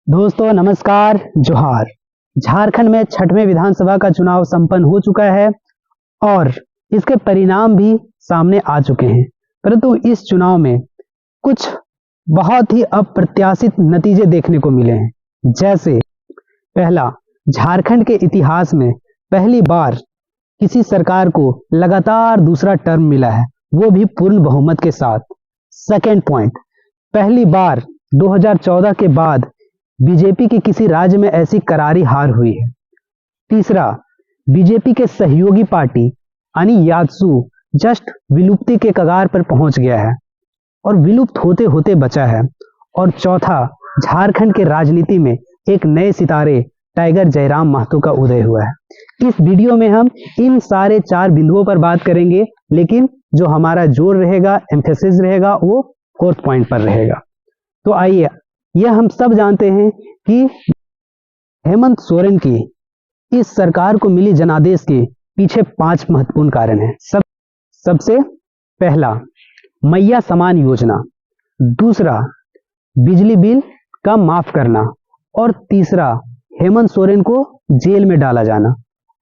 दोस्तों नमस्कार, जोहार। झारखंड में छठवें विधानसभा का चुनाव संपन्न हो चुका है और इसके परिणाम भी सामने आ चुके हैं। परंतु इस चुनाव में कुछ बहुत ही अप्रत्याशित नतीजे देखने को मिले हैं। जैसे पहला, झारखंड के इतिहास में पहली बार किसी सरकार को लगातार दूसरा टर्म मिला है, वो भी पूर्ण बहुमत के साथ। सेकेंड पॉइंट, पहली बार 2014 के बाद बीजेपी के किसी राज्य में ऐसी करारी हार हुई है। तीसरा, बीजेपी के सहयोगी पार्टी यानी यात्सू जस्ट विलुप्ति के कगार पर पहुंच गया है और विलुप्त होते होते बचा है। और चौथा, झारखंड के राजनीति में एक नए सितारे टाइगर जयराम महतो का उदय हुआ है। इस वीडियो में हम इन सारे 4 बिंदुओं पर बात करेंगे, लेकिन जो हमारा जोर रहेगा, एम्फेसिस रहेगा, वो फोर्थ पॉइंट पर रहेगा। तो आइए, यह हम सब जानते हैं कि हेमंत सोरेन की इस सरकार को मिली जनादेश के पीछे 5 महत्वपूर्ण कारण हैं। सबसे पहला, मैया समान योजना। दूसरा, बिजली बिल का माफ करना। और तीसरा, हेमंत सोरेन को जेल में डाला जाना।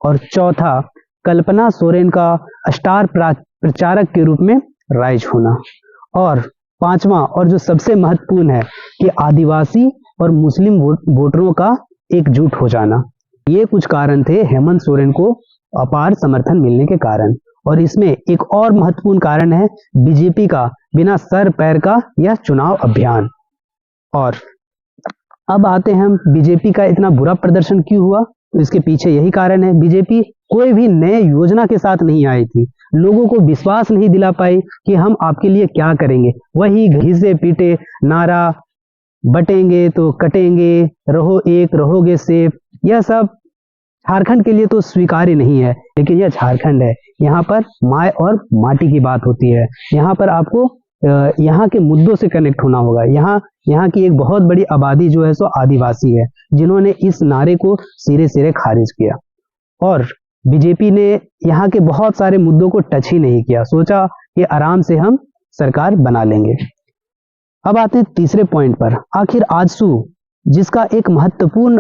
और चौथा, कल्पना सोरेन का स्टार प्रचारक के रूप में राइज होना। और पांचवा और जो सबसे महत्वपूर्ण है कि आदिवासी और मुस्लिम वोटरों का एकजुट हो जाना। ये कुछ कारण थे हेमंत सोरेन को अपार समर्थन मिलने के कारण। और इसमें एक और महत्वपूर्ण कारण है बीजेपी का बिना सर पैर का यह चुनाव अभियान। और अब आते हैं हम, बीजेपी का इतना बुरा प्रदर्शन क्यों हुआ, तो इसके पीछे यही कारण है। बीजेपी कोई भी नए योजना के साथ नहीं आई थी, लोगों को विश्वास नहीं दिला पाई कि हम आपके लिए क्या करेंगे। वही घिसे पीटे नारा, बटेंगे तो कटेंगे, रहो एक रहोगे सेफ, यह सब झारखंड के लिए तो स्वीकार्य नहीं है। लेकिन यह झारखंड है, यहाँ पर माय और माटी की बात होती है। यहाँ पर आपको यहाँ के मुद्दों से कनेक्ट होना होगा। यहाँ की एक बहुत बड़ी आबादी जो है सो आदिवासी है, जिन्होंने इस नारे को सिरे सिरे खारिज किया। और बीजेपी ने यहाँ के बहुत सारे मुद्दों को टच ही नहीं किया, सोचा कि आराम से हम सरकार बना लेंगे। अब आते हैं तीसरे पॉइंट पर। आखिर आजसू, जिसका एक महत्वपूर्ण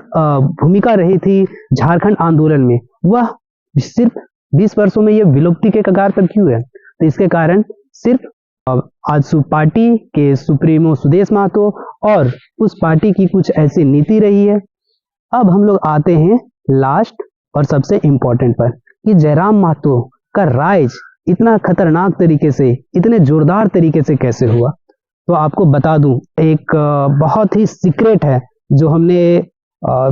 भूमिका रही थी झारखंड आंदोलन में, वह सिर्फ 20 वर्षों में यह विलुप्ति के कगार पर क्यों है? तो इसके कारण सिर्फ आजसू पार्टी के सुप्रीमो सुदेश महतो और उस पार्टी की कुछ ऐसी नीति रही है। अब हम लोग आते हैं लास्ट और सबसे इंपॉर्टेंट पर कि जयराम महतो का राइज इतना खतरनाक तरीके से, इतने जोरदार तरीके से कैसे हुआ। तो आपको बता दूं, एक बहुत ही सीक्रेट है जो हमने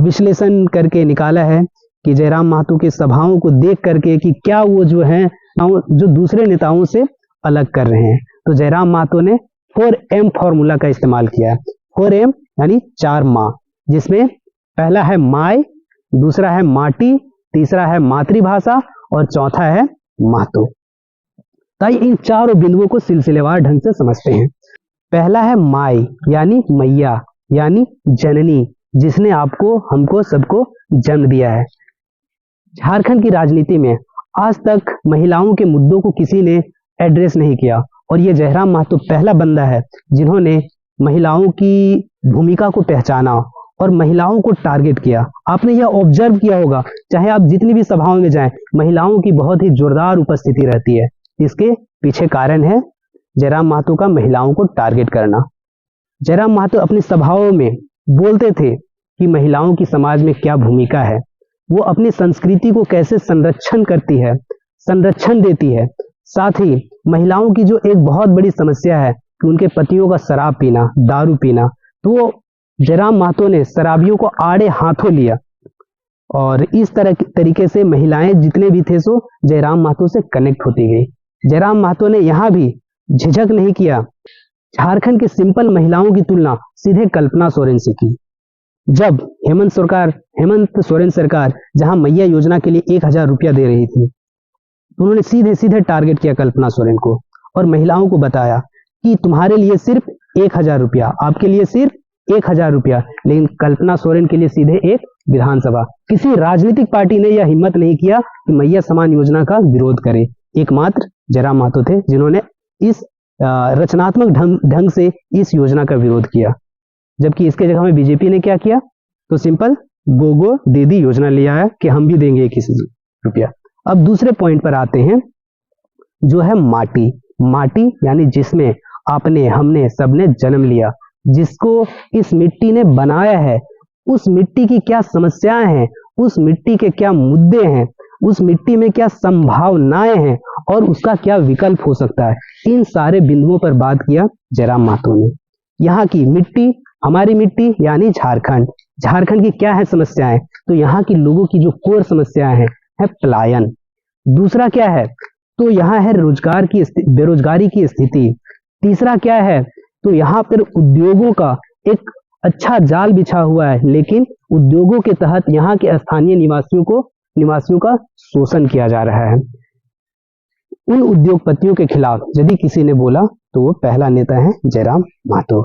विश्लेषण करके निकाला है कि जयराम महतो की सभाओं को देख करके कि क्या वो जो हैं जो दूसरे नेताओं से अलग कर रहे हैं। तो जयराम महतो ने 4M फॉर्मूला का इस्तेमाल किया है। 4M यानी 4 माँ, जिसमें पहला है माय, दूसरा है माटी, तीसरा है मातृभाषा और चौथा है महतो। ताकि इन चारों बिंदुओं को सिलसिलेवार ढंग से समझते हैं। पहला है माय यानी मैया, यानी जननी, जिसने आपको, हमको, सबको जन्म दिया है। झारखंड की राजनीति में आज तक महिलाओं के मुद्दों को किसी ने एड्रेस नहीं किया और ये जयराम महतो पहला बंदा है जिन्होंने महिलाओं की भूमिका को पहचाना और महिलाओं को टारगेट किया। आपने यह ऑब्जर्व किया होगा, चाहे आप जितनी भी सभाओं में जाएं, महिलाओं की बहुत ही जोरदार उपस्थिति रहती है। इसके पीछे कारण है जयराम महतो का महिलाओं को टारगेट करना। जयराम महतो अपनी सभाओं में बोलते थे कि महिलाओं की समाज में क्या भूमिका है, वो अपनी संस्कृति को कैसे संरक्षण करती है, संरक्षण देती है। साथ ही महिलाओं की जो एक बहुत बड़ी समस्या है कि उनके पतियों का शराब पीना, दारू पीना, तो जयराम महतो ने शराबियों को आड़े हाथों लिया और इस तरीके से महिलाएं जितने भी थे सो जयराम महतो से कनेक्ट होती गई। जयराम महतो ने यहाँ भी झिझक नहीं किया, झारखंड की सिंपल महिलाओं की तुलना सीधे कल्पना सोरेन से की। जब हेमंत सोरेन सरकार जहां मैया योजना के लिए 1000 रुपया दे रही थी, तो उन्होंने सीधे सीधे टारगेट किया कल्पना सोरेन को और महिलाओं को बताया कि तुम्हारे लिए सिर्फ 1000 रुपया, आपके लिए सिर्फ 1000 रुपया। लेकिन कल्पना सोरेन के लिए सीधे एक विधानसभा। किसी राजनीतिक पार्टी ने यह हिम्मत नहीं किया कि मैया समान योजना का विरोध करे। एकमात्र जयराम महतो थे जिन्होंने इस रचनात्मक ढंग से इस योजना का विरोध किया। जबकि इसके जगह में बीजेपी ने क्या किया, तो सिंपल गोगो दीदी योजना लिया है कि हम भी देंगे 21 रुपया। अब दूसरे पॉइंट पर आते हैं, जो है माटी। माटी यानी जिसमें आपने, हमने, सबने जन्म लिया, जिसको इस मिट्टी ने बनाया है, उस मिट्टी की क्या समस्याएं हैं, उस मिट्टी के क्या मुद्दे हैं, उस मिट्टी में क्या संभावनाएं हैं और उसका क्या विकल्प हो सकता है, इन सारे बिंदुओं पर बात किया जयराम महतो ने। यहाँ की मिट्टी, हमारी मिट्टी यानी झारखंड, झारखंड की क्या है समस्याएं, तो यहाँ की लोगों की जो कोर समस्याएं हैं है पलायन। दूसरा क्या है, तो यहाँ है रोजगार की, बेरोजगारी की स्थिति। तीसरा क्या है, तो यहाँ पर उद्योगों का एक अच्छा जाल बिछा हुआ है, लेकिन उद्योगों के तहत यहाँ के स्थानीय निवासियों का शोषण किया जा रहा है। उन उद्योगपतियों के खिलाफ यदि किसी ने बोला तो वो पहला नेता है जयराम महतो।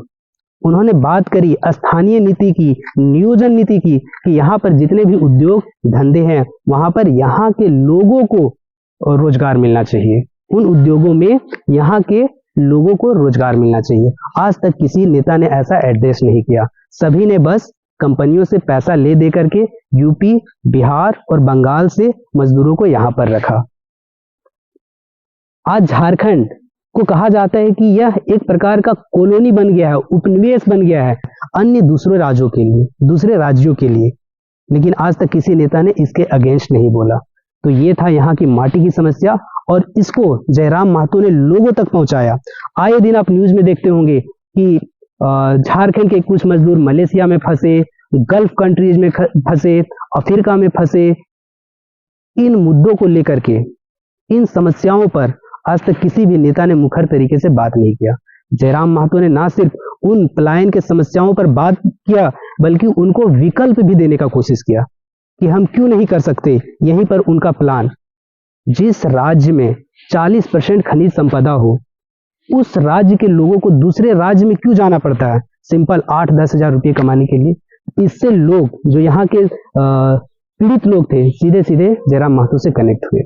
उन्होंने बात करी स्थानीय नीति की, नियोजन नीति की, कि यहाँ पर जितने भी उद्योग धंधे हैं वहां पर यहाँ के लोगों को रोजगार मिलना चाहिए, उन उद्योगों में यहाँ के लोगों को रोजगार मिलना चाहिए। आज तक किसी नेता ने ऐसा एड्रेस नहीं किया, सभी ने बस कंपनियों से पैसा ले दे करके यूपी, बिहार और बंगाल से मजदूरों को यहाँ पर रखा। आज झारखंड को कहा जाता है कि यह एक प्रकार का कॉलोनी बन गया है, उपनिवेश बन गया है अन्य दूसरे राज्यों के लिए, लेकिन आज तक किसी नेता ने इसके अगेंस्ट नहीं बोला। तो ये था यहाँ की माटी की समस्या और इसको जयराम महतो ने लोगों तक पहुंचाया। आए दिन आप न्यूज में देखते होंगे कि झारखंड के कुछ मजदूर मलेशिया में फंसे, गल्फ कंट्रीज में फंसे, अफ्रीका में फंसे। इन मुद्दों को लेकर के, इन समस्याओं पर आज तक किसी भी नेता ने मुखर तरीके से बात नहीं किया। जयराम महतो ने ना सिर्फ उन पलायन के समस्याओं पर बात किया, बल्कि उनको विकल्प भी देने का कोशिश किया कि हम क्यों नहीं कर सकते। यहीं पर उनका प्लान, जिस राज्य में 40% खनिज संपदा हो, उस राज्य के लोगों को दूसरे राज्य में क्यों जाना पड़ता है सिंपल 8-10 हजार रुपये कमाने के लिए। इससे लोग, जो यहाँ के पीड़ित लोग थे, सीधे सीधे जयराम महतो से कनेक्ट हुए।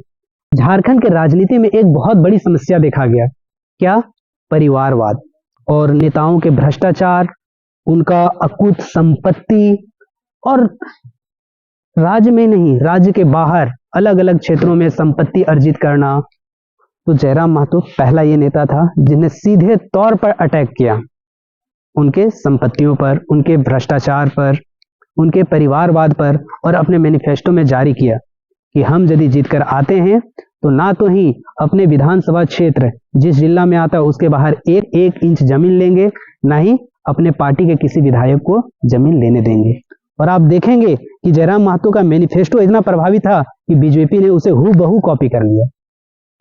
झारखंड के राजनीति में एक बहुत बड़ी समस्या देखा गया, क्या, परिवारवाद और नेताओं के भ्रष्टाचार, उनका अकुत संपत्ति, और राज्य में नहीं, राज्य के बाहर अलग अलग क्षेत्रों में संपत्ति अर्जित करना। तो जयराम महतो पहला ये नेता था जिसने सीधे तौर पर अटैक किया उनके संपत्तियों पर, उनके भ्रष्टाचार पर, उनके परिवारवाद पर, और अपने मैनिफेस्टो में जारी किया कि हम यदि जीतकर आते हैं तो ना तो ही अपने विधानसभा क्षेत्र जिस जिला में आता है उसके बाहर एक इंच जमीन लेंगे, ना ही अपने पार्टी के किसी विधायक को जमीन लेने देंगे। और आप देखेंगे कि जयराम महतो का मैनिफेस्टो इतना प्रभावी था कि बीजेपी ने उसे हूबहू कॉपी कर लिया।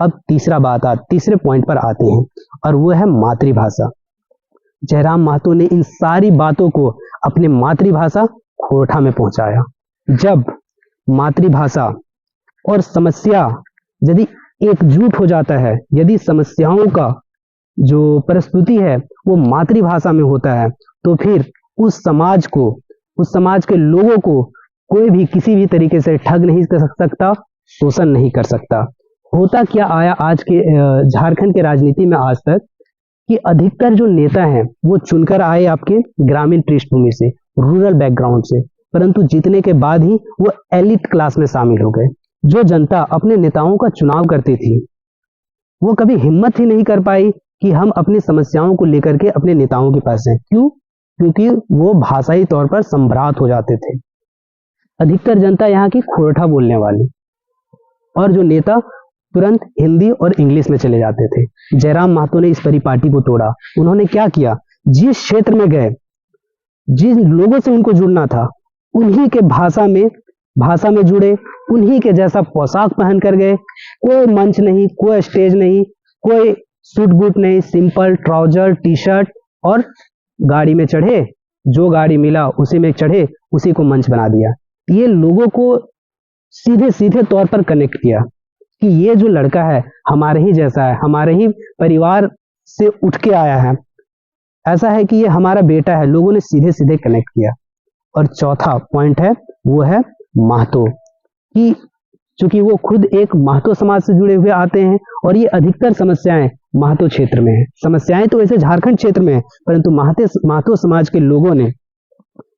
अब तीसरे पॉइंट पर आते हैं और वो है मातृभाषा। जयराम महतो ने इन सारी बातों को अपने मातृभाषा खोरठा में पहुंचाया। जब मातृभाषा और समस्या यदि एकजुट हो जाता है, यदि समस्याओं का जो प्रस्तुति है वो मातृभाषा में होता है, तो फिर उस समाज के लोगों को कोई भी किसी भी तरीके से ठग नहीं कर सकता, शोषण नहीं कर सकता। होता क्या आया आज के झारखंड के राजनीति में आज तक, कि अधिकतर जो नेता हैं वो चुनकर आए आपके ग्रामीण पृष्ठभूमि से, रूरल बैकग्राउंड से, परंतु जीतने के बाद ही वो एलिट क्लास में शामिल हो गए। जो जनता अपने नेताओं का चुनाव करती थी वो कभी हिम्मत ही नहीं कर पाई कि हम अपनी समस्याओं को लेकर के अपने नेताओं के पास जाएं। क्यों? क्योंकि वो भाषाई तौर पर संभ्रात हो जाते थे। अधिकतर जनता यहाँ की खोरठा बोलने वाली, और जो नेता तुरंत हिंदी और इंग्लिश में चले जाते थे। जयराम महतो ने इस परिपाटी को तोड़ा। उन्होंने क्या किया, जिस क्षेत्र में गए, जिन लोगों से उनको जुड़ना था, उन्हीं के भाषा में जुड़े, उन्हीं के जैसा पोशाक पहन कर गए। कोई मंच नहीं, कोई स्टेज नहीं, कोई सूट बूट नहीं, सिंपल ट्राउजर, टी शर्ट, और गाड़ी में चढ़े, जो गाड़ी मिला उसी में चढ़े, उसी को मंच बना दिया। ये लोगों को सीधे तौर पर कनेक्ट किया कि ये जो लड़का है हमारे ही जैसा है, हमारे ही परिवार से उठ के आया है, ऐसा है कि ये हमारा बेटा है। लोगों ने सीधे कनेक्ट किया। और चौथा पॉइंट है वो है महतो, कि चूंकि वो खुद एक महतो समाज से जुड़े हुए आते हैं और ये अधिकतर समस्याएं महतो क्षेत्र में है। समस्याएं तो वैसे झारखंड क्षेत्र में है, परंतु महतो समाज के लोगों ने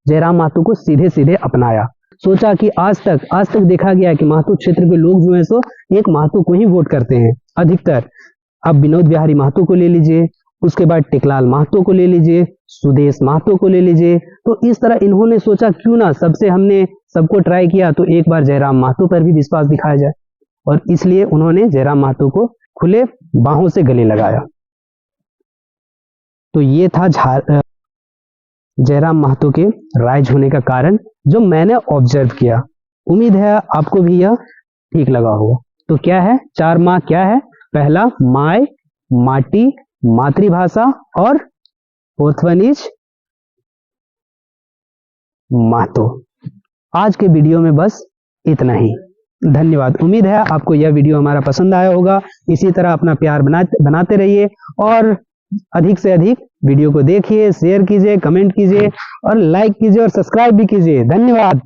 जयराम महतो को सीधे सीधे अपनाया। सोचा कि आज तक देखा गया है कि महतो क्षेत्र के लोग जो है सो एक महतो को ही वोट करते हैं अधिकतर। अब विनोद बिहारी महतो को ले लीजिए, उसके बाद टेकलाल महतो को ले लीजिए, सुदेश महतो को ले लीजिए। तो इस तरह इन्होंने सोचा क्यों ना हमने सबको ट्राई किया तो एक बार जयराम महतो पर भी विश्वास दिखाया जाए, और इसलिए उन्होंने जयराम महतो को खुले बाहों से गले लगाया। तो ये था जयराम महतो के राइज होने का कारण जो मैंने ऑब्जर्व किया। उम्मीद है आपको भी यह ठीक लगा होगा। तो क्या है 4 माँ, क्या है? पहला माय, माटी, मातृभाषा, और फोर्थ वन इज महतो। आज के वीडियो में बस इतना ही। धन्यवाद। उम्मीद है आपको यह वीडियो हमारा पसंद आया होगा। इसी तरह अपना प्यार बनाते रहिए और अधिक से अधिक वीडियो को देखिए, शेयर कीजिए, कमेंट कीजिए और लाइक कीजिए और सब्सक्राइब भी कीजिए। धन्यवाद।